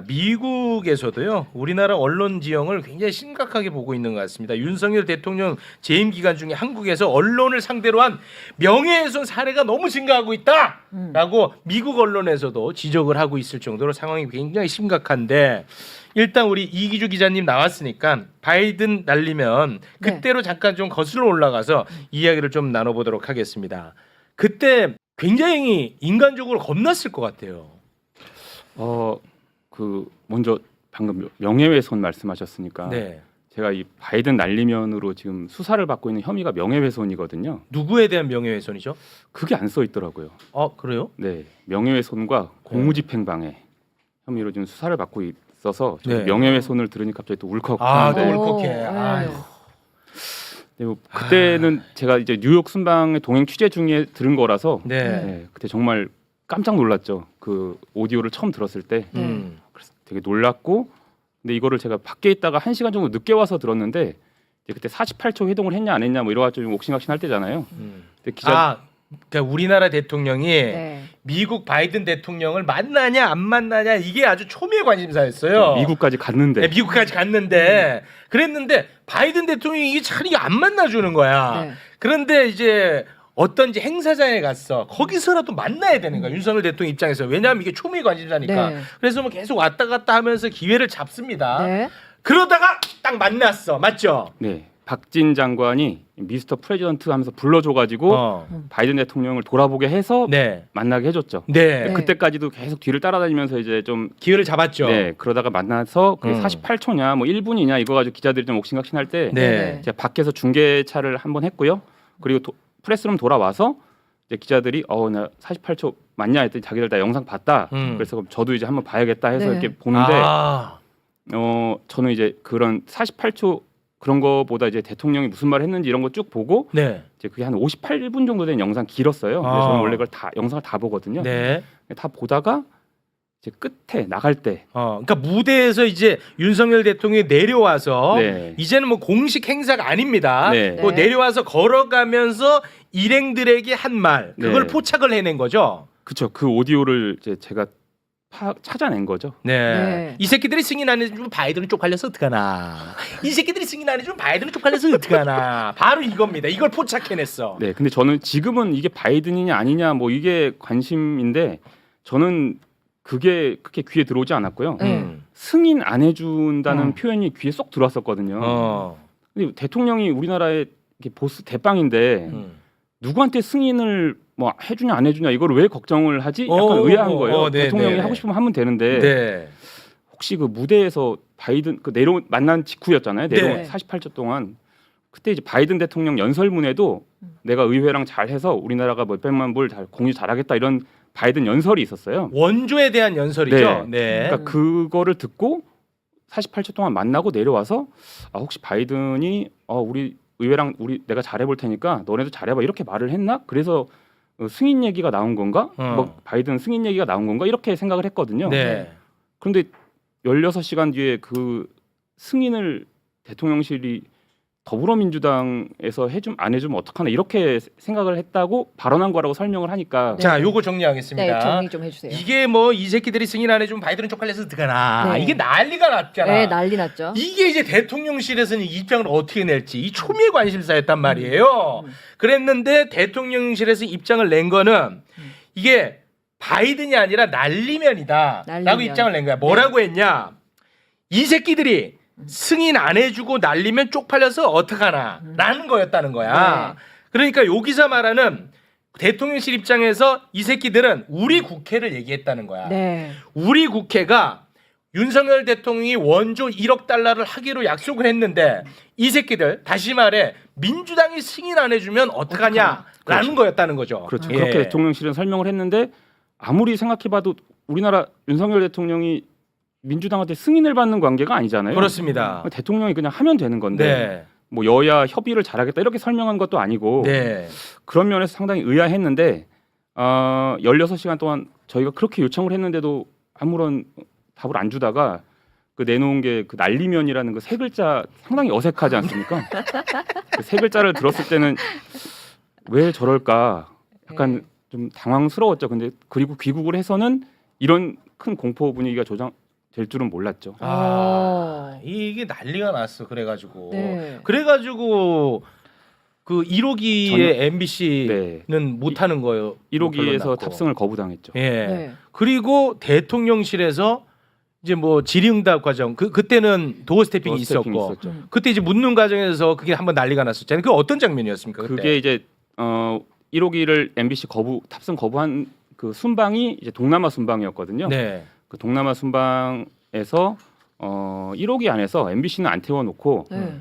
미국에서도요 우리나라 언론 지형을 굉장히 심각하게 보고 있는 것 같습니다. 윤석열 대통령 재임 기간 중에 한국에서 언론을 상대로 한 명예훼손 사례가 너무 증가하고 있다라고 미국 언론에서도 지적을 하고 있을 정도로 상황이 굉장히 심각한데 일단 우리 이기주 기자님 나왔으니까 바이든 날리면 그때로 잠깐 좀 거슬러 올라가서 이야기를 좀 나눠보도록 하겠습니다. 그때 굉장히 인간적으로 겁났을 것 같아요. 먼저 방금 명예훼손 말씀하셨으니까 네. 제가 이 바이든 날리면으로 지금 수사를 받고 있는 혐의가 명예훼손이거든요. 누구에 대한 명예훼손이죠? 그게 안 써 있더라고요. 그래요? 네, 명예훼손과 공무집행방해 혐의로 지금 수사를 받고 있어서 네. 명예훼손을 들으니까 갑자기 또 또 울컥하는데 울컥해. 아유. 그때는 제가 이제 뉴욕 순방의 동행 취재 중에 들은 거라서 네. 그때 정말 깜짝 놀랐죠. 그 오디오를 처음 들었을 때 그래서 되게 놀랐고 근데 이거를 제가 밖에 있다가 1시간 정도 늦게 와서 들었는데 이제 그때 48초 회동을 했냐 안 했냐 뭐 이래가지고 좀 옥신각신 할 때잖아요. 근데 그러니까 우리나라 대통령이 네. 미국 바이든 대통령을 만나냐 안 만나냐 이게 아주 초미의 관심사였어요. 미국까지 갔는데 네, 미국까지 갔는데 그랬는데 바이든 대통령이 이게 참 이게 안 만나주는 거야. 네. 그런데 이제 어떤지 행사장에 갔어. 거기서라도 만나야 되는 거야. 윤석열 대통령 입장에서. 왜냐하면 이게 초미의 관심사니까. 네. 그래서 뭐 계속 왔다 갔다 하면서 기회를 잡습니다. 네. 그러다가 딱 만났어. 맞죠? 네, 박진 장관이 미스터 프레지던트 하면서 불러줘가지고 바이든 대통령을 돌아보게 해서 네. 만나게 해줬죠. 네. 그때까지도 계속 뒤를 따라다니면서 이제 좀 기회를 잡았죠. 네, 그러다가 만나서 그게 48초냐 뭐 1분이냐 이거 가지고 기자들이 좀 옥신각신할 때 네. 제가 밖에서 중계차를 한번 했고요. 그리고 프레스룸 돌아와서 이제 기자들이 나 48초 맞냐 했더니 자기들 다 영상 봤다. 그래서 그럼 저도 이제 한번 봐야겠다 해서 네. 이렇게 보는데 아. 저는 이제 그런 48초 그런 거보다 이제 대통령이 무슨 말을 했는지 이런 거 쭉 보고 네. 이제 그게 한 58분 정도 된 영상 길었어요. 근데 저는 원래 그걸 다 영상을 다 보거든요. 네. 다 보다가 이제 끝에 나갈 때 그러니까 무대에서 이제 윤석열 대통령이 내려와서 네. 이제는 뭐 공식 행사가 아닙니다. 네. 뭐 내려와서 걸어가면서 일행들에게 한 말 그걸 네. 포착을 해낸 거죠. 그쵸. 그 오디오를 이제 제가 찾아낸 거죠. 네. 네. 이 새끼들이 승인 안 해주면 바이든은 쪽팔려서 어떡하나. 이 새끼들이 승인 안 해주면 바이든은 쪽팔려서 어떡하나. 바로 이겁니다. 이걸 포착해냈어. 네. 근데 저는 지금은 이게 바이든이냐 아니냐 뭐 이게 관심인데 저는 그게 그렇게 귀에 들어오지 않았고요. 승인 안 해준다는 표현이 귀에 쏙 들어왔었거든요. 근데 대통령이 우리나라의 보스 대빵인데 누구한테 승인을 뭐 해주냐 안 해주냐 이걸 왜 걱정을 하지? 약간 의아한 거예요. 네, 대통령이 네. 하고 싶으면 하면 되는데 네. 혹시 그 무대에서 바이든 그 만난 직후였잖아요. 네. 48초 동안 그때 이제 바이든 대통령 연설문에도 내가 의회랑 잘해서 우리나라가 뭐 몇백만 불 잘 공유 잘하겠다 이런 바이든 연설이 있었어요. 원조에 대한 연설이죠. 네. 그러니까 그거를 듣고 48초 동안 만나고 내려와서 혹시 바이든이 우리 의회랑 내가 잘해볼 테니까 너네도 잘해봐 이렇게 말을 했나? 그래서 승인 얘기가 나온 건가? 뭐 바이든 승인 얘기가 나온 건가? 이렇게 생각을 했거든요. 네. 그런데 16시간 뒤에 그 승인을 대통령실이 더불어민주당에서 안 해주면 어떡하나 이렇게 생각을 했다고 발언한 거라고 설명을 하니까 네. 자, 요거 정리하겠습니다. 네, 정리 좀 해주세요. 이게 뭐 이 새끼들이 승인 안 해주면 바이든은 쪽팔려서 어떡하나. 네. 이게 난리가 났잖아. 네, 난리 났죠. 이게 이제 대통령실에서는 입장을 어떻게 낼지 이 초미의 관심사였단 말이에요. 그랬는데 대통령실에서 입장을 낸 거는 이게 바이든이 아니라 날리면이다 라고 날리면. 입장을 낸 거야. 뭐라고 했냐. 이 새끼들이 승인 안 해주고 날리면 쪽팔려서 어떡하나 라는 거였다는 거야. 네. 그러니까 여기서 말하는 대통령실 입장에서 이 새끼들은 우리 국회를 얘기했다는 거야. 네. 우리 국회가 윤석열 대통령이 원조 1억 달러를 하기로 약속을 했는데 이 새끼들 다시 말해 민주당이 승인 안 해주면 어떡하냐라는 그렇죠. 거였다는 거죠. 그렇죠. 예. 그렇게 대통령실은 설명을 했는데 아무리 생각해봐도 우리나라 윤석열 대통령이 민주당한테 승인을 받는 관계가 아니잖아요. 그렇습니다. 대통령이 그냥 하면 되는 건데 네. 뭐 여야 협의를 잘하겠다 이렇게 설명한 것도 아니고 네. 그런 면에서 상당히 의아했는데 16시간 동안 저희가 그렇게 요청을 했는데도 아무런 답을 안 주다가 그 내놓은 게 그 날리면이라는 그 세 글자 상당히 어색하지 않습니까? 그 세 글자를 들었을 때는 왜 저럴까 약간 좀 당황스러웠죠. 근데 그리고 귀국을 해서는 이런 큰 공포 분위기가 될 줄은 몰랐죠. 이게 난리가 났어. 그래가지고 네. 그 1호기의 MBC는 네. 못하는 거예요. 1호기에서 탑승을 거부당했죠. 예. 네. 그리고 대통령실에서 이제 뭐 질의응답 과정 그때는 도어 스태핑이 있었고 있었죠. 그때 이제 묻는 과정에서 그게 한번 난리가 났었잖아요. 그 어떤 장면이었습니까? 그때? 그게 이제 1호기를 MBC 탑승 거부한 그 순방이 이제 동남아 순방이었거든요. 네. 그 동남아 순방에서 1호기 안에서 MBC는 안 태워놓고 네.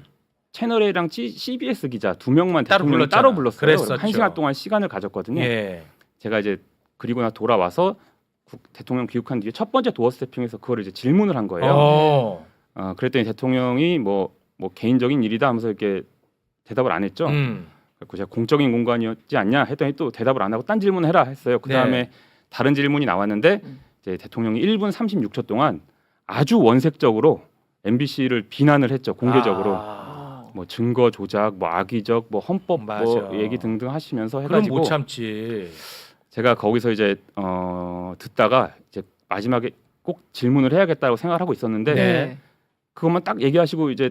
채널 A랑 CBS 기자 2명만 따로 대통령을 불렀잖아. 따로 불렀어요. 그랬었죠. 1시간 동안 시간을 가졌거든요. 예. 제가 이제 그리고 나 돌아와서 대통령 귀국한 뒤에 첫 번째 도어 스태핑에서 그거를 이제 질문을 한 거예요. 그랬더니 대통령이 뭐 개인적인 일이다 하면서 이렇게 대답을 안 했죠. 그래서 제가 공적인 공간이었지 않냐 했더니 또 대답을 안 하고 딴 질문을 해라 했어요. 그 다음에 네. 다른 질문이 나왔는데 이제 대통령이 1분 36초 동안 아주 원색적으로 MBC를 비난을 했죠. 공개적으로. 뭐 증거 조작, 뭐 악의적, 뭐 헌법 맞아. 뭐 얘기 등등 하시면서 그럼 해가지고 못 참지. 제가 거기서 이제 듣다가 이제 마지막에 꼭 질문을 해야겠다고 생각을 하고 있었는데 네. 그것만 딱 얘기하시고 이제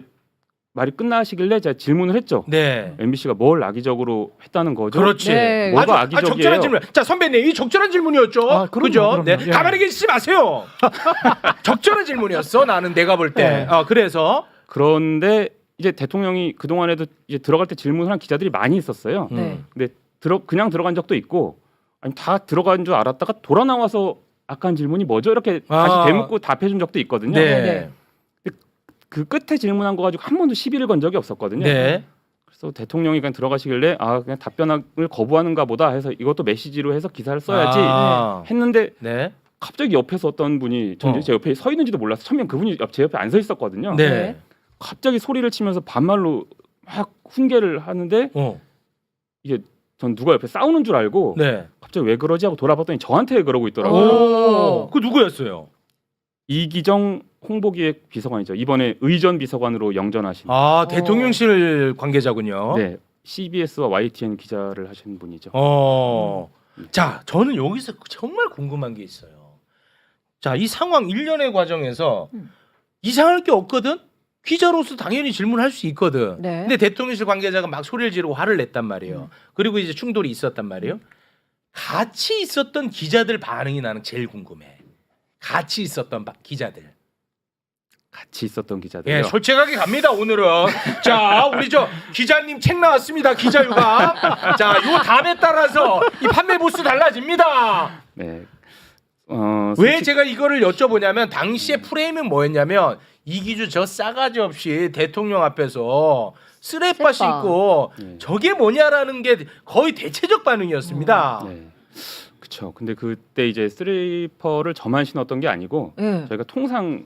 말이 끝나시길래 제가 질문을 했죠. 네. MBC가 뭘 악의적으로 했다는 거죠? 그렇지. 네. 뭐가 아주 악의적이에요? 적절한 질문. 자 선배님 이 적절한 질문이었죠. 그럼요, 그죠? 그럼요. 네. 예. 가만히 계시지 마세요. 적절한 질문이었어. 나는 내가 볼 때. 네. 그래서 그런데 이제 대통령이 그 동안에도 이제 들어갈 때 질문한 기자들이 많이 있었어요. 네. 근데 그냥 들어간 적도 있고 아니 다 들어간 줄 알았다가 돌아 나와서 아까 한 질문이 뭐죠? 이렇게 다시 되묻고 답해준 적도 있거든요. 네. 네. 그 끝에 질문한 거 가지고 한 번도 시비를 건 적이 없었거든요. 네. 그래서 대통령이 그냥 들어가시길래 그냥 답변을 거부하는가 보다 해서 이것도 메시지로 해서 기사를 써야지 했는데 네. 갑자기 옆에서 어떤 분이 전 제 옆에 서 있는지도 몰라서 처음엔 그분이 제 옆에 안 서 있었거든요. 네. 갑자기 소리를 치면서 반말로 막 훈계를 하는데 이게 전 누가 옆에 싸우는 줄 알고 네. 갑자기 왜 그러지 하고 돌아봤더니 저한테 그러고 있더라고요. 오. 그 누구였어요? 이기정 홍보기획 비서관이죠. 이번에 의전 비서관으로 영전하신. 대통령실 관계자군요. 네, CBS와 YTN 기자를 하신 분이죠. 자, 저는 여기서 정말 궁금한 게 있어요. 자, 이 상황 일련의 과정에서 이상할 게 없거든. 기자로서 당연히 질문할 수 있거든. 네. 근데 대통령실 관계자가 막 소리를 지르고 화를 냈단 말이에요. 그리고 이제 충돌이 있었단 말이에요. 같이 있었던 기자들 반응이 나는 제일 궁금해. 같이 있었던 기자들. 같이 있었던 기자들. 예, 솔직하게 갑니다 오늘은. 자, 우리 저 기자님 책 나왔습니다. 기자유가. 자, 요 답에 따라서 이 판매 보수 달라집니다. 네. 왜 제가 이거를 여쭤보냐면 당시에 프레임은 뭐였냐면 이기주 저 싸가지 없이 대통령 앞에서 쓰레빠 신고 저게 뭐냐라는 게 거의 대체적 반응이었습니다. 네. 그렇죠. 근데 그때 이제 슬리퍼를 저만 신었던 게 아니고 저희가 통상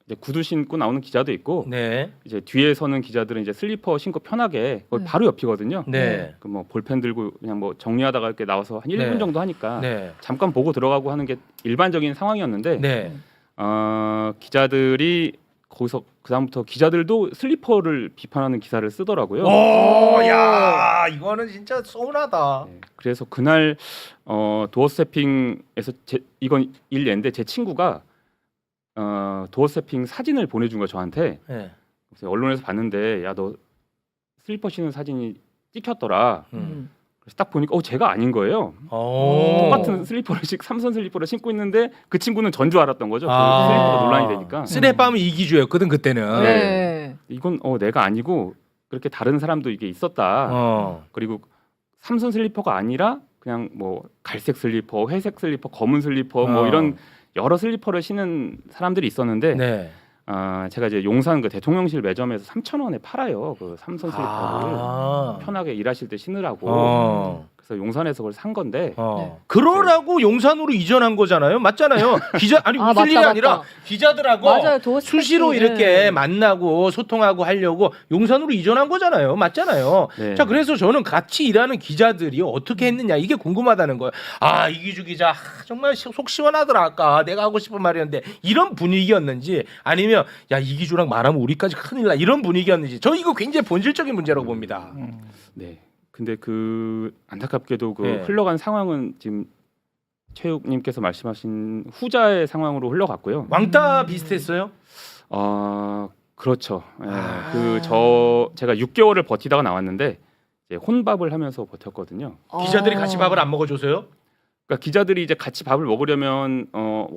이제 구두 신고 나오는 기자도 있고 네. 이제 뒤에 서는 기자들은 이제 슬리퍼 신고 편하게 거기 바로 옆이거든요. 네. 그 뭐 볼펜 들고 그냥 뭐 정리하다가 이렇게 나와서 한 1분 정도 하니까 네. 잠깐 보고 들어가고 하는 게 일반적인 상황이었는데 네. 기자들이 거기서 그다음부터 기자들도 슬리퍼를 비판하는 기사를 쓰더라고요. 야, 이거는 진짜 서운하다. 네, 그래서 그날 도어 스태핑에서 이건 일례인데 제 친구가 도어 스태핑 사진을 보내준 거 저한테. 네. 그래서 언론에서 봤는데 야 너 슬리퍼 신는 사진이 찍혔더라. 그래서 딱 보니까 제가 아닌 거예요. 똑같은 삼선 슬리퍼를 신고 있는데 그 친구는 전 줄 알았던 거죠. 그 슬리퍼가 논란이 되니까. 쓰레빠는 이기주였거든 그때는. 네. 이건 내가 아니고 그렇게 다른 사람도 이게 있었다. 그리고 삼선 슬리퍼가 아니라 그냥 뭐 갈색 슬리퍼, 회색 슬리퍼, 검은 슬리퍼 뭐 이런 여러 슬리퍼를 신는 사람들이 있었는데 네. 제가 이제 용산 그 대통령실 매점에서 3,000원에 팔아요. 그 삼선 슬리퍼를 편하게 일하실 때 신으라고. 그래서 용산에서 그걸 산 건데 그러라고 용산으로 이전한 거잖아요. 맞잖아요. 기자 아니 웃을 일이 아니라 기자들하고 맞아요. 수시로 이렇게 만나고 소통하고 하려고 용산으로 이전한 거잖아요. 맞잖아요. 네. 자, 그래서 저는 같이 일하는 기자들이 어떻게 했느냐 이게 궁금하다는 거예요. 이기주 기자 정말 속 시원하더라. 아까 내가 하고 싶은 말이었는데 이런 분위기였는지 아니면 야 이기주랑 말하면 우리까지 큰일 나 이런 분위기였는지 저 이거 굉장히 본질적인 문제라고 봅니다. 네. 근데 그 안타깝게도 그 네. 흘러간 상황은 지금 최욱님께서 말씀하신 후자의 상황으로 흘러갔고요. 왕따 비슷했어요? 그렇죠. 제가 6개월을 버티다가 나왔는데 이제 혼밥을 하면서 버텼거든요. 기자들이 같이 밥을 안 먹어줘서요? 그러니까 기자들이 이제 같이 밥을 먹으려면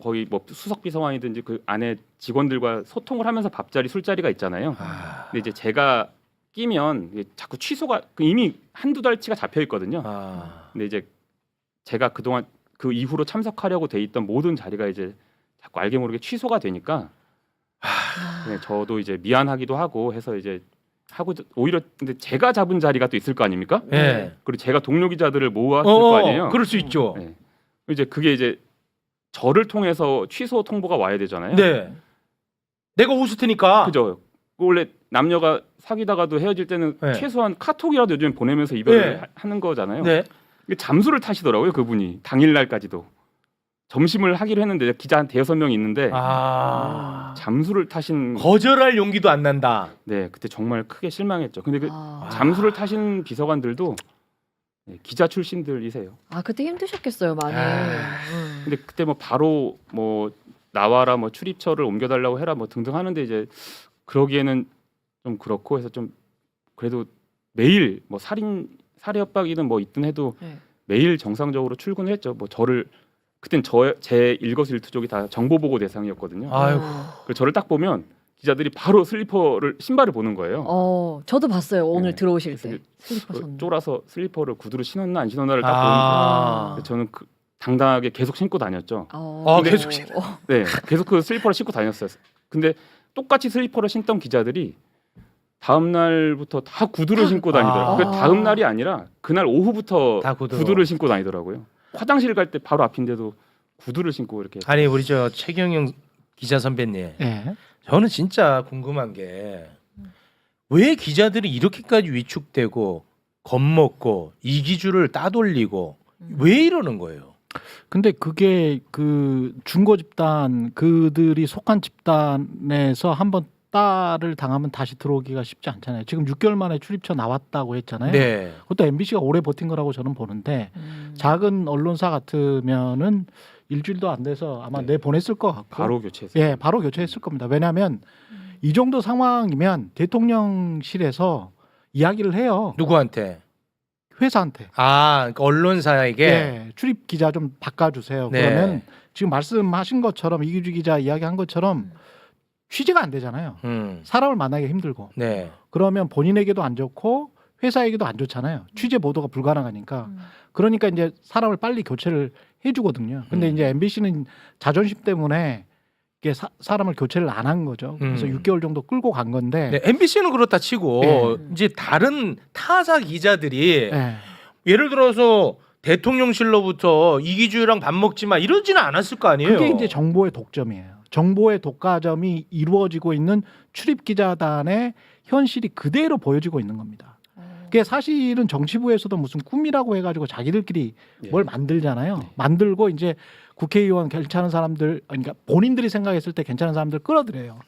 거의 뭐 수석 비서관이든지 그 안에 직원들과 소통을 하면서 밥자리 술자리가 있잖아요. 근데 이제 제가 끼면 이게 자꾸 취소가 이미 한두 달치가 잡혀 있거든요. 근데 이제 제가 그동안 그 이후로 참석하려고 돼 있던 모든 자리가 이제 자꾸 알게 모르게 취소가 되니까 네, 저도 이제 미안하기도 하고 해서 이제 하고 오히려 근데 제가 잡은 자리가 또 있을 거 아닙니까? 네. 그리고 제가 동료 기자들을 모았을 거 아니에요. 그럴 수 있죠. 네. 이제 그게 이제 저를 통해서 취소 통보가 와야 되잖아요. 네. 내가 호스트니까. 그죠. 원래 남녀가 사귀다가도 헤어질 때는 네. 최소한 카톡이라도 요즘 보내면서 이별을 네. 하는 거잖아요. 네. 근데 잠수를 타시더라고요, 그분이. 당일날까지도. 점심을 하기로 했는데 기자 한 5-6명 있는데 잠수를 타신 거절할 용기도 안 난다. 네, 그때 정말 크게 실망했죠. 근데 그 잠수를 타신 비서관들도 네, 기자 출신들이세요. 그때 힘드셨겠어요, 많이. 근데 그때 뭐 바로 뭐 나와라 뭐 출입처를 옮겨달라고 해라 뭐 등등 하는데 이제 그러기에는 좀 그렇고 해서 좀 그래도 매일 뭐 살해 협박이든 뭐 있든 해도 네. 매일 정상적으로 출근을 했죠. 뭐 저를 그땐 제 일거수일투족이 다 정보 보고 대상이었거든요. 아이고. 그래서 저를 딱 보면 기자들이 바로 신발을 보는 거예요. 저도 봤어요. 오늘 네. 들어오실 때. 그래서 슬리퍼 셨나. 쫄아서 슬리퍼를 구두로 신었나 안 신었나를 딱 보니까 저는 당당하게 계속 신고 다녔죠. 계속 네, 계속 그 슬리퍼를 신고 다녔어요. 근데 똑같이 슬리퍼를 신던 기자들이 다음 날부터 다 구두를 신고 다니더라고요. 다음 날이 아니라 그날 오후부터 다 구두를 신고 다니더라고요. 화장실 갈 때 바로 앞인데도 구두를 신고 이렇게. 아니 우리 저 최경영 기자 선배님. 네. 저는 진짜 궁금한 게 왜 기자들이 이렇게까지 위축되고 겁먹고 이기주를 따돌리고 왜 이러는 거예요? 근데 그게 그 중고 집단 그들이 속한 집단에서 한번 딸을 당하면 다시 들어오기가 쉽지 않잖아요. 지금 6개월 만에 출입처 나왔다고 했잖아요. 네. 그것도 MBC가 오래 버틴 거라고 저는 보는데 작은 언론사 같으면은 일주일도 안 돼서 아마 내보냈을 것 같고 바로 교체했어요. 예, 바로 교체했을 겁니다. 왜냐하면 이 정도 상황이면 대통령실에서 이야기를 해요. 누구한테? 회사한테. 그러니까 언론사에게. 예, 출입 기자 좀 바꿔주세요. 네. 그러면 지금 말씀하신 것처럼 이기주 기자 이야기한 것처럼 취재가 안 되잖아요. 사람을 만나기 힘들고. 네. 그러면 본인에게도 안 좋고 회사에게도 안 좋잖아요. 취재 보도가 불가능하니까. 그러니까 이제 사람을 빨리 교체를 해주거든요. 근데 이제 MBC는 자존심 때문에 이게 사람을 교체를 안 한 거죠. 그래서 6개월 정도 끌고 간 건데. 네. MBC는 그렇다 치고 네. 이제 다른 타사 기자들이 예. 예를 들어서 대통령실로부터 이기주랑 밥 먹지 마 이러지는 않았을 거 아니에요. 그게 이제 정보의 독점이에요. 정보의 독과점이 이루어지고 있는 출입 기자단의 현실이 그대로 보여지고 있는 겁니다. 그게 사실은 정치부에서도 무슨 꿈이라고 해가지고 자기들끼리 뭘 만들잖아요. 만들고 이제 국회의원 괜찮은 사람들, 그러니까 본인들이 생각했을 때 괜찮은 사람들 끌어들여요.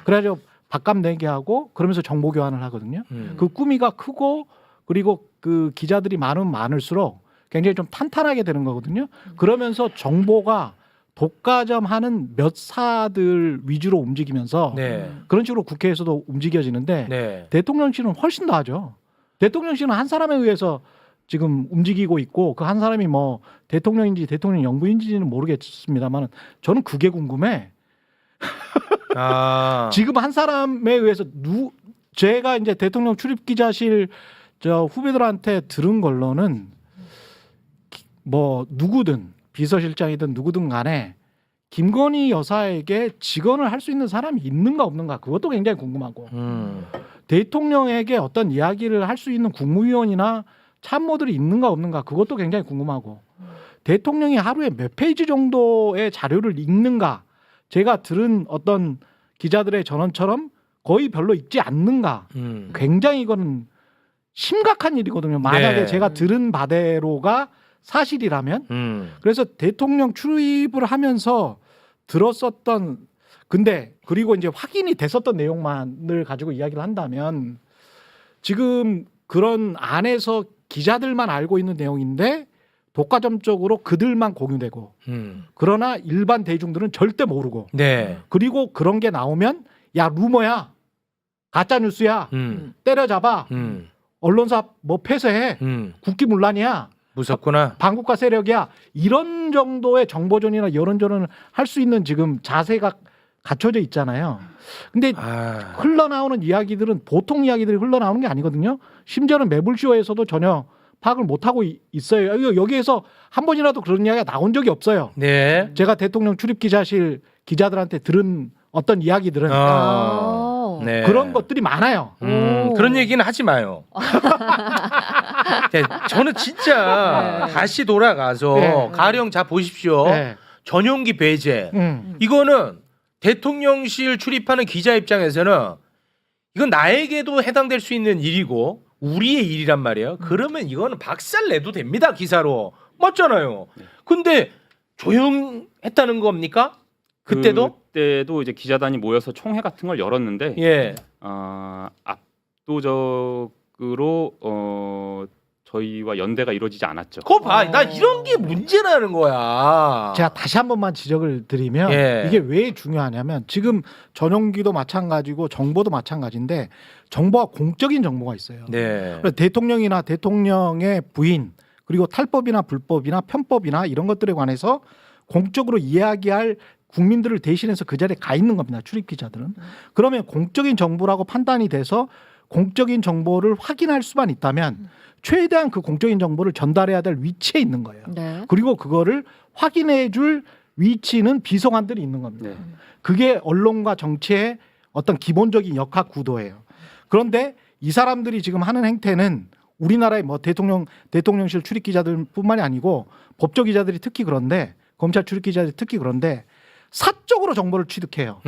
그래가지고 밥값 내게 하고 그러면서 정보 교환을 하거든요. 그 꾸미가 크고 그리고 그 기자들이 많으면 많을수록 굉장히 좀 탄탄하게 되는 거거든요. 그러면서 정보가 독과점하는 몇 사들 위주로 움직이면서 네. 그런 식으로 국회에서도 움직여지는데 네. 대통령실은 훨씬 더 하죠. 대통령실은 한 사람에 의해서 지금 움직이고 있고 그 한 사람이 뭐 대통령인지 대통령 영부인지는 모르겠습니다만 저는 그게 궁금해. 지금 한 사람에 의해서 제가 이제 대통령 출입 기자실 저 후배들한테 들은 걸로는 뭐 누구든 비서실장이든 누구든 간에 김건희 여사에게 직언을 할 수 있는 사람이 있는가 없는가 그것도 굉장히 궁금하고 대통령에게 어떤 이야기를 할 수 있는 국무위원이나 참모들이 있는가 없는가 그것도 굉장히 궁금하고 대통령이 하루에 몇 페이지 정도의 자료를 읽는가 제가 들은 어떤 기자들의 전언처럼 거의 별로 읽지 않는가 굉장히 이거는 심각한 일이거든요. 만약에 네. 제가 들은 바대로가 사실이라면 그래서 대통령 출입을 하면서 들었었던 근데 그리고 이제 확인이 됐었던 내용만을 가지고 이야기를 한다면 지금 그런 안에서 기자들만 알고 있는 내용인데 독과점적으로 그들만 공유되고 그러나 일반 대중들은 절대 모르고 네. 그리고 그런 게 나오면 야 루머야 가짜 뉴스야 때려잡아 언론사 뭐 폐쇄해 국기문란이야 무섭구나. 반국가 세력이야 이런 정도의 정보전이나 여론전을 할 수 있는 지금 자세가 갖춰져 있잖아요. 근데 흘러나오는 이야기들은 보통 이야기들이 흘러나오는 게 아니거든요. 심지어는 매불쇼에서도 전혀 파악을 못하고 있어요. 여기에서 한 번이라도 그런 이야기가 나온 적이 없어요. 네. 제가 대통령 출입기자실 기자들한테 들은 어떤 이야기들은 네. 그런 것들이 많아요. 그런 얘기는 하지 마요. 네, 저는 진짜 네. 다시 돌아가서 네. 가령 자 보십시오. 네. 전용기 배제. 이거는 대통령실 출입하는 기자 입장에서는 이건 나에게도 해당될 수 있는 일이고 우리의 일이란 말이에요. 그러면 이거는 박살 내도 됩니다. 기사로. 맞잖아요. 근데 조용했다는 겁니까? 그때도? 그때도 이제 기자단이 모여서 총회 같은 걸 열었는데 예. 압도적으로 저희와 연대가 이루어지지 않았죠. 그거 봐. 나 이런 게 문제라는 거야. 제가 다시 한 번만 지적을 드리면 예. 이게 왜 중요하냐면 지금 전용기도 마찬가지고 정보도 마찬가지인데 정보가 공적인 정보가 있어요. 네. 그래서 대통령이나 대통령의 부인 그리고 탈법이나 불법이나 편법이나 이런 것들에 관해서 공적으로 이야기할 국민들을 대신해서 그 자리에 가 있는 겁니다. 출입 기자들은. 그러면 공적인 정보라고 판단이 돼서 공적인 정보를 확인할 수만 있다면 최대한 그 공적인 정보를 전달해야 될 위치에 있는 거예요. 네. 그리고 그거를 확인해 줄 위치는 비서관들이 있는 겁니다. 네. 그게 언론과 정치의 어떤 기본적인 역학 구도예요. 그런데 이 사람들이 지금 하는 행태는 우리나라의 뭐 대통령실 출입 기자들뿐만이 아니고 법조 기자들이 특히 그런데 검찰 출입 기자들이 특히 그런데 사적으로 정보를 취득해요.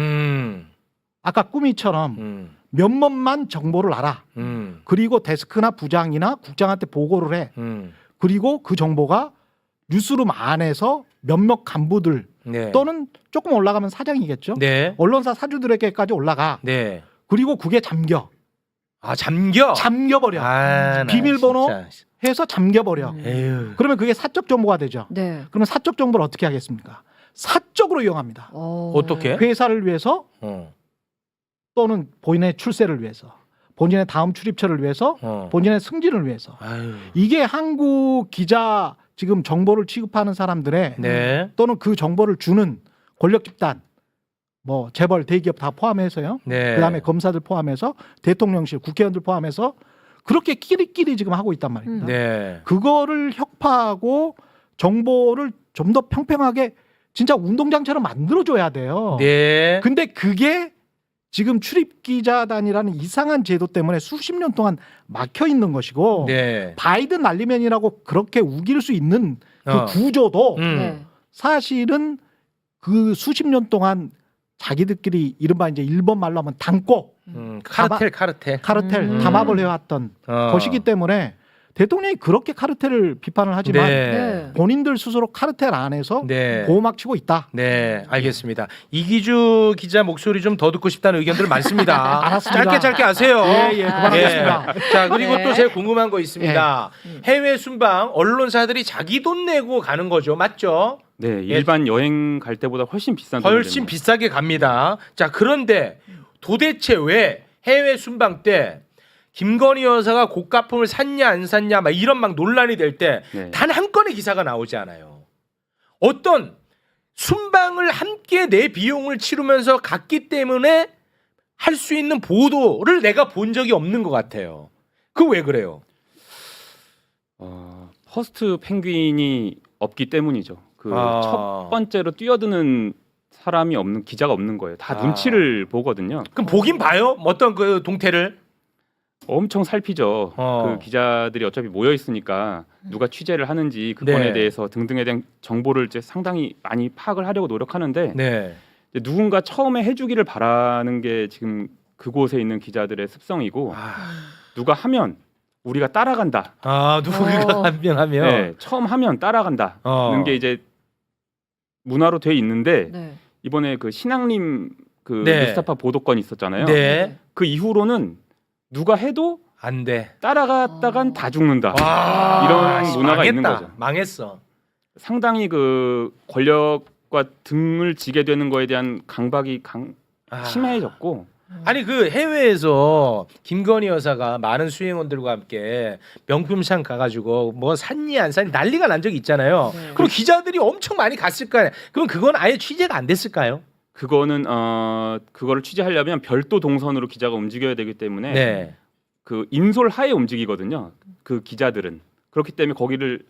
아까 꾸미처럼 몇몇만 정보를 알아. 그리고 데스크나 부장이나 국장한테 보고를 해. 그리고 그 정보가 뉴스룸 안에서 몇몇 간부들 네. 또는 조금 올라가면 사장이겠죠. 네. 언론사 사주들에게까지 올라가. 네. 그리고 그게 잠겨. 아, 잠겨버려. 나 비밀번호 해서 잠겨버려. 에휴. 그러면 그게 사적 정보가 되죠. 네. 그러면 사적 정보를 어떻게 하겠습니까? 사적으로 이용합니다. 어떻게? 회사를 위해서 또는 본인의 출세를 위해서, 본인의 다음 출입처를 위해서, 본인의 승진을 위해서. 아유. 이게 한국 기자 지금 정보를 취급하는 사람들의 네. 또는 그 정보를 주는 권력 집단, 뭐 재벌, 대기업 다 포함해서요. 네. 그다음에 검사들 포함해서 대통령실, 국회의원들 포함해서 그렇게 끼리끼리 지금 하고 있단 말입니다. 네. 그거를 혁파하고 정보를 좀 더 평평하게 진짜 운동장처럼 만들어줘야 돼요. 네. 근데 그게 지금 출입기자단이라는 이상한 제도 때문에 수십 년 동안 막혀 있는 것이고 네. 바이든 날리면이라고 그렇게 우길 수 있는 그 구조도 네. 사실은 그 수십 년 동안 자기들끼리 이른바 이제 일본 말로 하면 담고 카르텔. 카르텔 담합을 해왔던 것이기 때문에 대통령이 그렇게 카르텔을 비판을 하지만 네. 본인들 스스로 카르텔 안에서 네. 보호막 치고 있다. 네, 알겠습니다. 이기주 기자 목소리 좀 더 듣고 싶다는 의견들 많습니다. 알았습니다. 짧게 하세요. 예, 그만하겠습니다. 자, 그리고 네. 또 제가 궁금한 거 있습니다. 해외 순방 언론사들이 자기 돈 내고 가는 거죠, 맞죠? 네, 일반 여행 갈 때보다 훨씬 비싼 돈이 훨씬 됩니다. 비싸게 갑니다. 자, 그런데 도대체 왜 해외 순방 때 김건희 여사가 고가품을 샀냐 안 샀냐 막 이런 막 논란이 될 때 단 한 네. 건의 기사가 나오지 않아요. 어떤 순방을 함께 내 비용을 치르면서 갔기 때문에 할 수 있는 보도를 내가 본 적이 없는 것 같아요. 그 왜 그래요? 퍼스트 펭귄이 없기 때문이죠. 그 아. 첫 번째로 뛰어드는 사람이 없는 기자가 없는 거예요. 다 눈치를 보거든요. 그럼 보긴 봐요? 어떤 그 동태를? 엄청 살피죠. 그 기자들이 어차피 모여 있으니까 누가 취재를 하는지 그건에 네. 대해서 등등에 대한 정보를 이제 상당히 많이 파악을 하려고 노력하는데 네. 이제 누군가 처음에 해주기를 바라는 게 지금 그곳에 있는 기자들의 습성이고 누가 하면 우리가 따라간다. 누가 한 명 하면 네, 처음 하면 따라간다는 게 이제 문화로 돼 있는데 네. 이번에 그 신앙림 그 네. 뉴스타파 보도건이 있었잖아요. 네. 그 이후로는 누가 해도 안 돼. 따라갔다간 다 죽는다. 와, 이런 문화가 있는 망했다. 거죠. 망했어. 상당히 그 권력과 등을 지게 되는 거에 대한 강박이 아. 심해졌고 아니 그 해외에서 김건희 여사가 많은 수행원들과 함께 명품샵 가가지고 뭐 샀니 안 샀니 난리가 난 적이 있잖아요. 네. 그럼 기자들이 엄청 많이 갔을 거 아니에요. 그럼 그건 아예 취재가 안 됐을까요? 그거는 그거를 취재하려면 별도 동선으로 기자가 움직여야 되기 때문에 네. 그 인솔 하에 움직이거든요. 그 기자들은 그렇기 때문에 거기를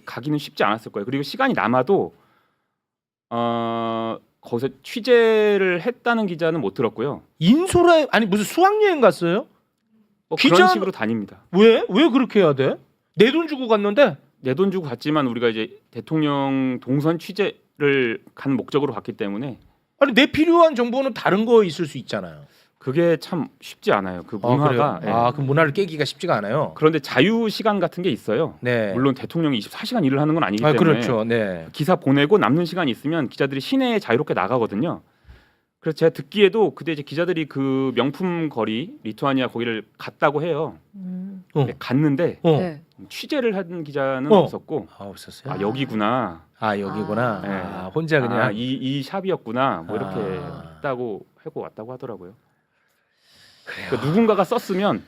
가기는 쉽지 않았을 거예요. 그리고 시간이 남아도 거기서 취재를 했다는 기자는 못 들었고요. 인소라 아니 무슨 수학여행 갔어요? 뭐 기자- 그런 식으로 다닙니다. 왜 그렇게 해야 돼? 내 돈 주고 갔는데. 내 돈 주고 갔지만 우리가 이제 대통령 동선 취재를 간 목적으로 갔기 때문에 아니 내 필요한 정보는 다른 거 있을 수 있잖아요. 그게 참 쉽지 않아요. 그 아, 문화가. 그래요? 그 문화를 깨기가 쉽지가 않아요. 그런데 자유 시간 같은 게 있어요. 네. 물론 대통령이 24시간 일을 하는 건 아니기 아 때문에 그렇죠. 네. 기사 보내고 남는 시간이 있으면 기자들이 시내에 자유롭게 나가거든요. 그래서 제가 듣기에도 그때 이제 기자들이 그 명품 거리 리투아니아 거기를 갔다고 해요. 어. 네, 갔는데 어. 네. 취재를 한 기자는 어. 없었고 아 없었어요. 아 여기구나. 아 여기구나. 네. 아, 혼자 그냥. 이 샵이었구나. 뭐 이렇게 아. 했다고 하고 왔다고 하더라고요. 그러니까 누군가가 썼으면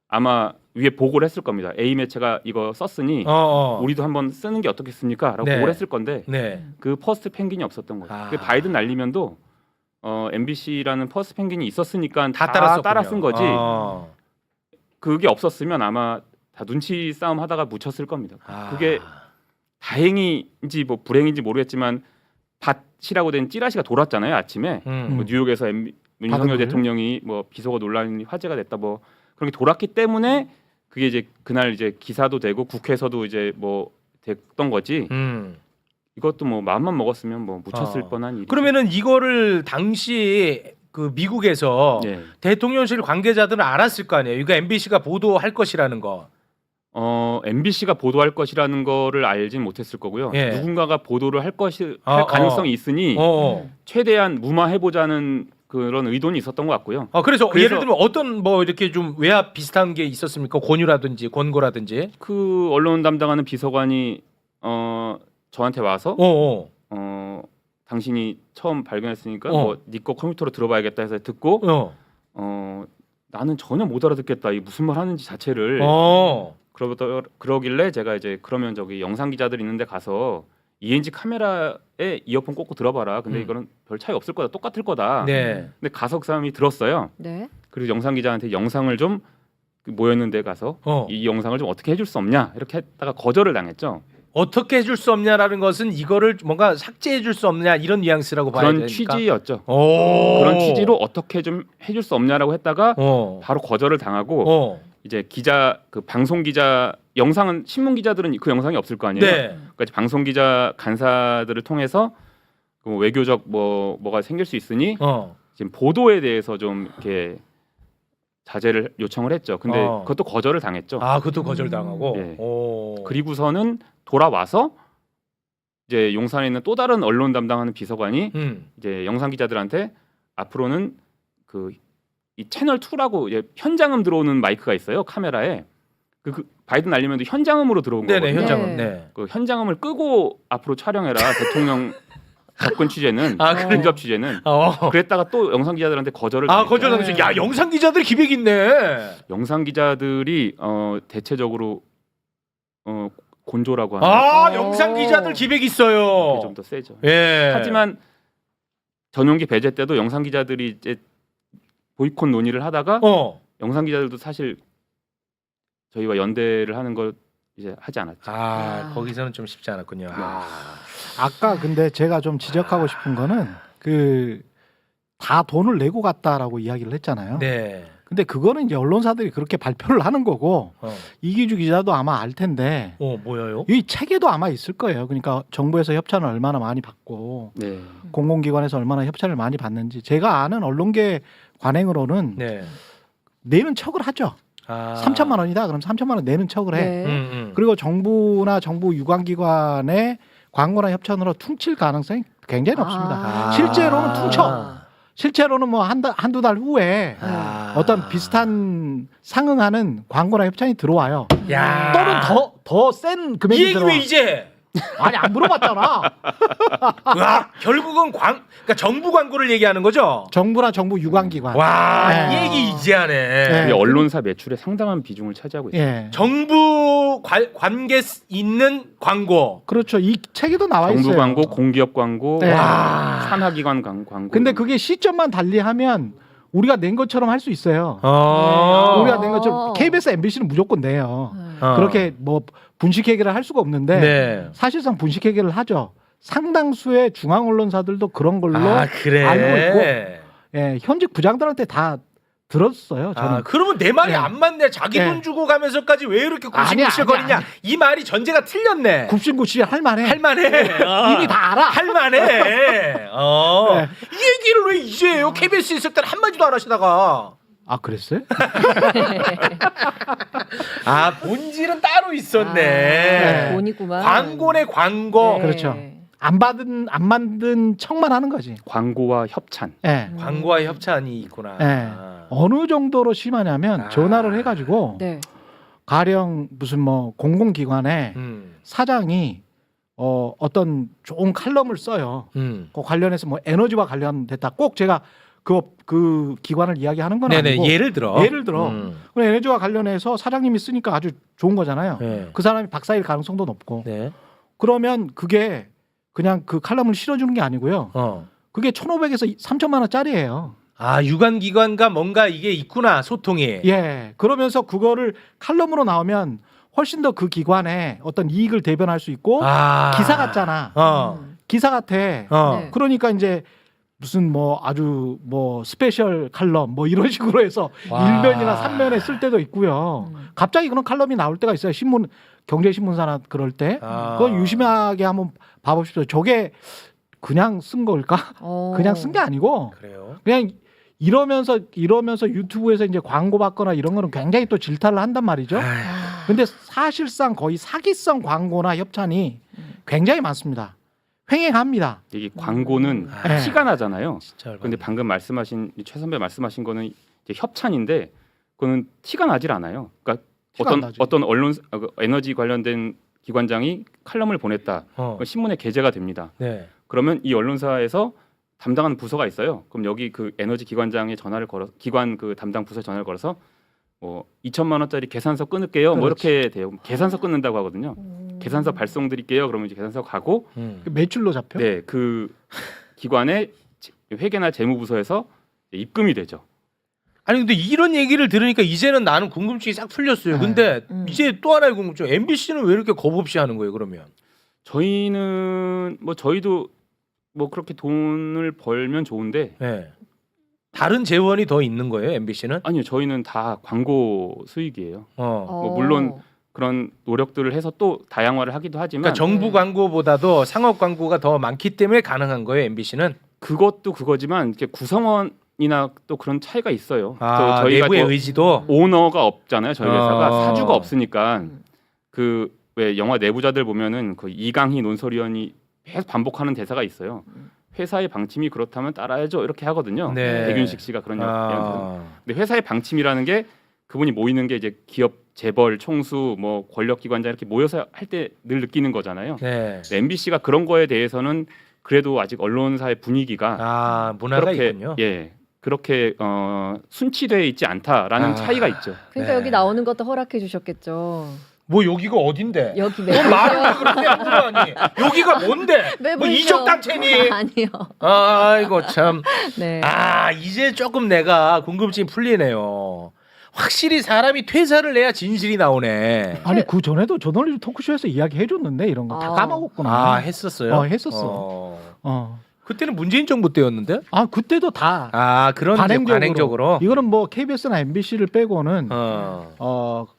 아마 위에 보고를 했을 겁니다. A 매체가 이거 썼으니 우리도 한번 쓰는 게 어떻겠습니까?라고 네. 보고를 했을 건데 네. 그 퍼스트 펭귄이 없었던 거예요. 아. 그 바이든 날리면도 MBC라는 퍼스트 펭귄이 있었으니까 다 따라 쓴 거지. 어. 그게 없었으면 아마 다 눈치 싸움 하다가 묻혔을 겁니다. 아. 그게 다행인지 뭐 불행인지 모르겠지만 밭이라고 된 찌라시가 돌았잖아요 아침에. 뭐 뉴욕에서 윤석열 바둑을? 대통령이 뭐 비속어 논란이 화제가 됐다 뭐 그런 게 돌았기 때문에 그게 이제 그날 이제 기사도 되고 국회에서도 이제 뭐 됐던 거지. 이것도 뭐 마음만 먹었으면 뭐 묻혔을 뻔한 일이. 그러면은 이거를 당시 그 미국에서 예. 대통령실 관계자들은 알았을 거 아니에요. 이거 MBC가 보도할 것이라는 거. MBC가 보도할 것이라는 거를 알진 못했을 거고요. 예. 누군가가 보도를 할 어, 가능성이 있으니 어. 최대한 무마해 보자는 그런 의도는 있었던 것 같고요. 그래서 그래서- 예를 들면 어떤 뭐 이렇게 좀 외압 비슷한 게 있었습니까? 권유라든지 권고라든지. 그 언론 담당하는 비서관이 저한테 와서 당신이 처음 발견했으니까 뭐 네 거 컴퓨터로 들어봐야겠다 해서 듣고 나는 전혀 못 알아듣겠다. 이 무슨 말 하는지 자체를. 그러길래 제가 이제 그러면 저기 영상 기자들 있는데 가서 ENG 카메라에 이어폰 꽂고 들어봐라. 근데 이거는 별 차이 없을 거다. 똑같을 거다. 네. 근데 가서 그 사람이 들었어요. 네. 그리고 영상 기자한테 영상을 좀 모였는데 가서 이 영상을 좀 어떻게 해줄 수 없냐 이렇게 했다가 거절을 당했죠. 어떻게 해줄 수 없냐라는 것은 이거를 뭔가 삭제해줄 수 없냐 이런 뉘앙스라고 봐야 그런 되니까. 취지였죠. 오. 그런 취지로 어떻게 좀 해줄 수 없냐라고 했다가 바로 거절을 당하고 이제 기자 그 방송 기자 영상은 신문 기자들은 그 영상이 없을 거 아니에요. 네. 그러니까 이제 방송 기자 간사들을 통해서 그 외교적 뭐가 생길 수 있으니 지금 보도에 대해서 좀 이렇게 자제를 요청을 했죠. 근데 그것도 거절을 당했죠. 그것도 거절당하고. 예. 오. 그리고서는 돌아와서 이제 용산에 있는 또 다른 언론 담당하는 비서관이 이제 영상 기자들한테 앞으로는 그 이 채널 2라고 현장음 들어오는 마이크가 있어요 카메라에 그 바이든 날리면도 현장음으로 들어온 네네 거거든요. 현장은. 네. 네. 그 현장음을 끄고 앞으로 촬영해라 대통령 접근 취재는 그래요? 근접 취재는 그랬다가 또 영상 기자들한테 거절을 당했죠. 거절당했어. 야 영상 기자들 기백 있네. 영상 기자들이 대체적으로 곤조라고 하는 영상 기자들 기백 있어요. 좀 더 세죠. 예. 하지만 전용기 배제 때도 영상 기자들이 이제 보이콧 논의를 하다가 영상 기자들도 사실 저희와 연대를 하는 걸 이제 하지 않았죠. 거기서는 좀 쉽지 않았군요. 아까 근데 제가 좀 지적하고 싶은 거는 그 다 돈을 내고 갔다라고 이야기를 했잖아요. 네. 근데 그거는 이제 언론사들이 그렇게 발표를 하는 거고 이기주 기자도 아마 알 텐데 뭐예요? 이 책에도 아마 있을 거예요. 그러니까 정부에서 협찬을 얼마나 많이 받고 네. 공공기관에서 얼마나 협찬을 많이 받는지 제가 아는 언론계 관행으로는 네. 내는 척을 하죠. 3천만 원이다. 그럼 3천만 원 내는 척을 해. 네. 그리고 정부나 정부 유관기관의 광고나 협찬으로 퉁칠 가능성이 굉장히 높습니다. 실제로는 퉁쳐. 실제로는 뭐 한두 달 후에 어떤 비슷한 상응하는 광고나 협찬이 들어와요. 야. 또는 더 센 이 금액이 얘기 들어와. 왜 이제? 아니 안 물어봤잖아. 와, 결국은 그러니까 정부 광고를 얘기하는 거죠? 정부나 정부 유관기관. 와, 네. 이 얘기 이제 하네. 네. 우리 언론사 매출의 상당한 비중을 차지하고 있어요. 예. 정부 관계 있는 광고. 그렇죠. 이 책에도 나와 정부 있어요. 광고, 공기업 광고, 네. 와. 산하기관 광고. 근데 그게 시점만 달리하면 우리가 낸 것처럼 할 수 있어요. 어. 우리가 낸 것처럼 KBS, MBC는 무조건 내요. 어. 그렇게 뭐 분식회계를 할 수가 없는데 네. 사실상 분식회계를 하죠. 상당수의 중앙 언론사들도 그런 걸로 아, 그래. 알고 있고, 예, 현직 부장들한테 다 들었어요. 저는. 아, 그러면 내 말이 네. 안 맞네. 자기 네. 돈 주고 가면서까지 왜 이렇게 아니야, 굽신굽신거리냐? 아니야. 이 말이 전제가 틀렸네. 굽신굽신 할만해. 할만해. 이미 다 알아. 할만해. 네. 이 얘기를 왜 이제 해요? KBS 있을 때는 한마디도 안 하시다가. 아 그랬어요? 아, 본질은 따로 있었네. 네. 본이구만. 광고네, 광고. 네. 그렇죠. 안 만든 척만 하는 거지. 광고와 협찬. 예. 광고와 협찬이 있구나. 예. 어느 정도로 심하냐면 아. 전화를 해가지고 네. 가령 무슨 뭐 공공기관에 사장이 어떤 좋은 칼럼을 써요. 그 관련해서 뭐 에너지와 관련됐다. 꼭 제가 그 기관을 이야기하는 건 네네, 아니고 예를 들어. 그럼 에너지와 관련해서 사장님이 쓰니까 아주 좋은 거잖아요. 네. 그 사람이 박사일 가능성도 높고. 네. 그러면 그게 그냥 그 칼럼을 실어주는 게 아니고요. 그게 1,500에서 3천만 원짜리예요. 아, 유관기관과 뭔가 이게 있구나, 소통이. 예. 그러면서 그거를 칼럼으로 나오면 훨씬 더 그 기관에 어떤 이익을 대변할 수 있고 아. 기사 같잖아. 기사 같아. 네. 그러니까 이제 무슨 뭐 아주 뭐 스페셜 칼럼 뭐 이런 식으로 해서 와. 1면이나 3면에 쓸 때도 있고요. 갑자기 그런 칼럼이 나올 때가 있어요. 신문 경제신문사나 그럴 때. 아. 그건 유심하게 한번 봐봅시다. 저게 그냥 쓴 걸까? 그냥 쓴 게 아니고 그래요. 그냥 이러면서 유튜브에서 이제 광고 받거나 이런 거는 굉장히 또 질타를 한단 말이죠. 근데 사실상 거의 사기성 광고나 협찬이 굉장히 많습니다. 횡행합니다. 이게 광고는 네. 티가 나잖아요. 진짜 열받네. 근데 방금 말씀하신 최 선배 말씀하신 거는 이제 협찬인데 그거는 티가 나질 않아요. 그러니까 티가 안 나지. 어떤 언론 에너지 관련된 기관장이 칼럼을 보냈다. 그건 신문에 게재가 됩니다. 네. 그러면 이 언론사에서 담당하는 부서가 있어요. 그럼 여기 그 에너지 기관장에 전화를 걸어 기관 그 담당 부서에 전화를 걸어서 뭐 2천만 원짜리 계산서 끊을게요. 뭐 그렇지. 이렇게 돼요. 계산서 끊는다고 하거든요. 계산서 발송 드릴게요. 그러면 이제 계산서 가고 그 매출로 잡혀? 네, 그 기관의 회계나 재무부서에서 입금이 되죠. 아니 근데 이런 얘기를 들으니까 이제는 나는 궁금증이 싹 풀렸어요. 네. 근데 이제 또 하나의 궁금증. MBC는 왜 이렇게 겁 없이 하는 거예요, 그러면? 저희는 뭐 저희도 뭐 그렇게 돈을 벌면 좋은데 네. 다른 재원이 더 있는 거예요, MBC는? 아니요, 저희는 다 광고 수익이에요. 어. 물론 그런 노력들을 해서 또 다양화를 하기도 하지만 그러니까 정부 광고보다도 상업 광고가 더 많기 때문에 가능한 거예요, MBC는? 그것도 그거지만 이렇게 구성원이나 또 그런 차이가 있어요. 아, 저희가 내부의 뭐 의지도. 오너가 없잖아요. 저희 회사가 사주가 없으니까 음. 그 왜 영화 내부자들 보면은 그 이강희 논설위원이 계속 반복하는 대사가 있어요. 회사의 방침이 그렇다면 따라야죠. 이렇게 하거든요. 네. 백윤식 씨가 그런 이야기를. 아. 근데 회사의 방침이라는 게 그분이 모이는 게 이제 기업 재벌 총수 뭐 권력기관장 이렇게 모여서 할 때 늘 느끼는 거잖아요. 네. MBC가 그런 거에 대해서는 그래도 아직 언론사의 분위기가 아, 문화가 그렇게 있군요. 그렇게 순치되어 있지 않다라는 아. 차이가 있죠. 그러니까 네. 여기 나오는 것도 허락해 주셨겠죠. 뭐 여기가 어딘데? 여기 뭐 말을 그렇게 하니 여기가 뭔데? 왜 뭐 보이죠? 이적 단체니? 아니요. 아이고 참. 네. 아, 이제 조금 내가 궁금증이 풀리네요. 확실히 사람이 퇴사를 해야 진실이 나오네. 아니 그 전에도 저널리즘 토크쇼에서 이야기해 줬는데 이런 거 다 아. 까먹었구나. 아, 했었어요? 했었어. 그때는 문재인 정부 때였는데? 아 그때도 다 아, 그런 이제 관행적으로. 이거는 뭐 KBS나 MBC를 빼고는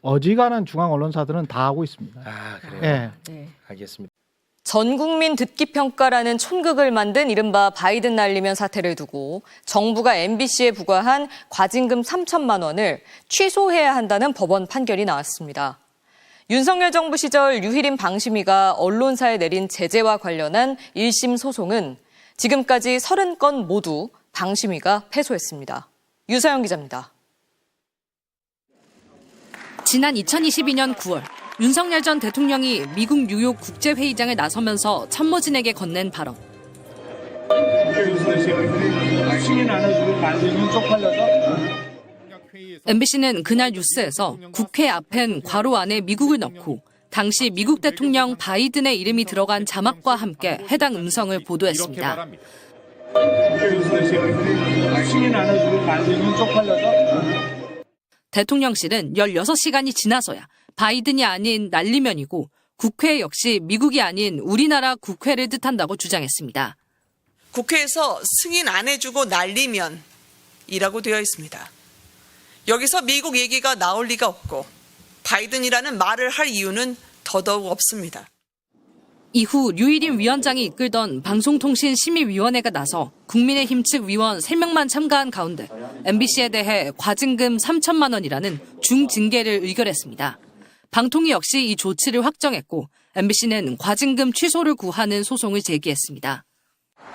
어지간한 중앙 언론사들은 다 하고 있습니다. 아, 그래요. 예. 네. 알겠습니다. 전 국민 듣기 평가라는 촌극을 만든 이른바 바이든 날리면 사태를 두고 정부가 MBC에 부과한 과징금 3천만 원을 취소해야 한다는 법원 판결이 나왔습니다. 윤석열 정부 시절 유희림 방심위가 언론사에 내린 제재와 관련한 1심 소송은 지금까지 30건 모두 방심위가 패소했습니다. 유서영 기자입니다. 지난 2022년 9월 윤석열 전 대통령이 미국 뉴욕 국제회의장에 나서면서 참모진에게 건넨 발언. MBC는 그날 뉴스에서 국회 앞엔 괄호 안에 미국을 넣고 당시 미국 대통령 바이든의 이름이 들어간 자막과 함께 해당 음성을 보도했습니다. 대통령실은 16시간이 지나서야 바이든이 아닌 날리면이고 국회 역시 미국이 아닌 우리나라 국회를 뜻한다고 주장했습니다. 국회에서 승인 안 해주고 날리면이라고 되어 있습니다. 여기서 미국 얘기가 나올 리가 없고 바이든이라는 말을 할 이유는 더더욱 없습니다. 이후 류일임 위원장이 이끌던 방송통신심의위원회가 나서 국민의힘 측 위원 3명만 참가한 가운데 MBC에 대해 과징금 3천만 원이라는 중징계를 의결했습니다. 방통위 역시 이 조치를 확정했고 MBC는 과징금 취소를 구하는 소송을 제기했습니다.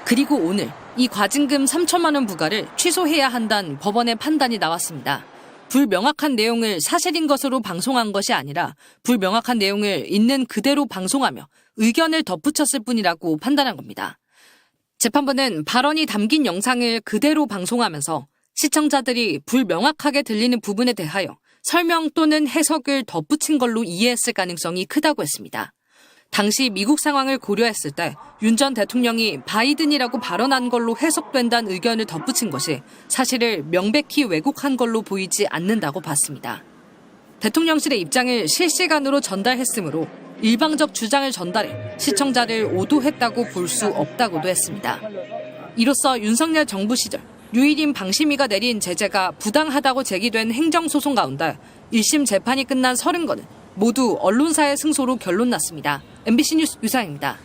그리고 오늘 이 과징금 3천만 원 부과를 취소해야 한다는 법원의 판단이 나왔습니다. 불명확한 내용을 사실인 것으로 방송한 것이 아니라 불명확한 내용을 있는 그대로 방송하며 의견을 덧붙였을 뿐이라고 판단한 겁니다. 재판부는 발언이 담긴 영상을 그대로 방송하면서 시청자들이 불명확하게 들리는 부분에 대하여 설명 또는 해석을 덧붙인 걸로 이해했을 가능성이 크다고 했습니다. 당시 미국 상황을 고려했을 때 윤 전 대통령이 바이든이라고 발언한 걸로 해석된다는 의견을 덧붙인 것이 사실을 명백히 왜곡한 걸로 보이지 않는다고 봤습니다. 대통령실의 입장을 실시간으로 전달했으므로 일방적 주장을 전달해 시청자를 오도했다고 볼 수 없다고도 했습니다. 이로써 윤석열 정부 시절 류일임 방심위가 내린 제재가 부당하다고 제기된 행정소송 가운데 1심 재판이 끝난 30건은 모두 언론사의 승소로 결론났습니다. MBC 뉴스 유상입니다.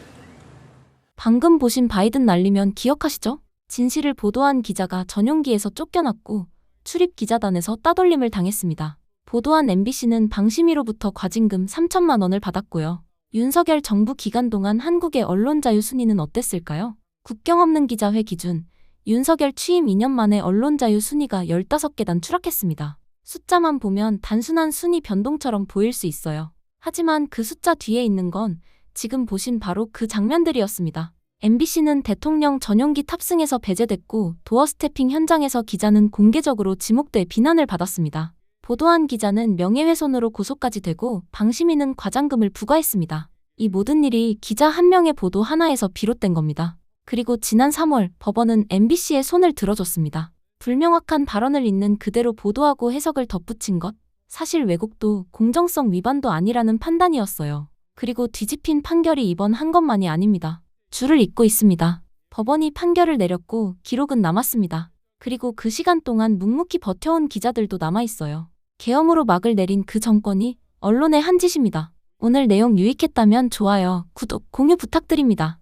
방금 보신 바이든 날리면 기억하시죠? 진실을 보도한 기자가 전용기에서 쫓겨났고 출입 기자단에서 따돌림을 당했습니다. 보도한 MBC는 방심위로부터 과징금 3천만 원을 받았고요. 윤석열 정부 기간 동안 한국의 언론 자유 순위는 어땠을까요? 국경 없는 기자회 기준 윤석열 취임 2년 만에 언론 자유 순위가 15계단 추락했습니다. 숫자만 보면 단순한 순위 변동처럼 보일 수 있어요. 하지만 그 숫자 뒤에 있는 건 지금 보신 바로 그 장면들이었습니다. MBC는 대통령 전용기 탑승해서 배제됐고 도어 스태핑 현장에서 기자는 공개적으로 지목돼 비난을 받았습니다. 보도한 기자는 명예훼손으로 고소까지 되고 방심위는 과장금을 부과했습니다. 이 모든 일이 기자 한 명의 보도 하나에서 비롯된 겁니다. 그리고 지난 3월 법원은 MBC의 손을 들어줬습니다. 불명확한 발언을 있는 그대로 보도하고 해석을 덧붙인 것, 사실 왜곡도 공정성 위반도 아니라는 판단이었어요. 그리고 뒤집힌 판결이 이번 한 것만이 아닙니다. 줄을 잇고 있습니다. 법원이 판결을 내렸고 기록은 남았습니다. 그리고 그 시간 동안 묵묵히 버텨온 기자들도 남아있어요. 계엄으로 막을 내린 그 정권이 언론의 한 짓입니다. 오늘 내용 유익했다면 좋아요, 구독, 공유 부탁드립니다.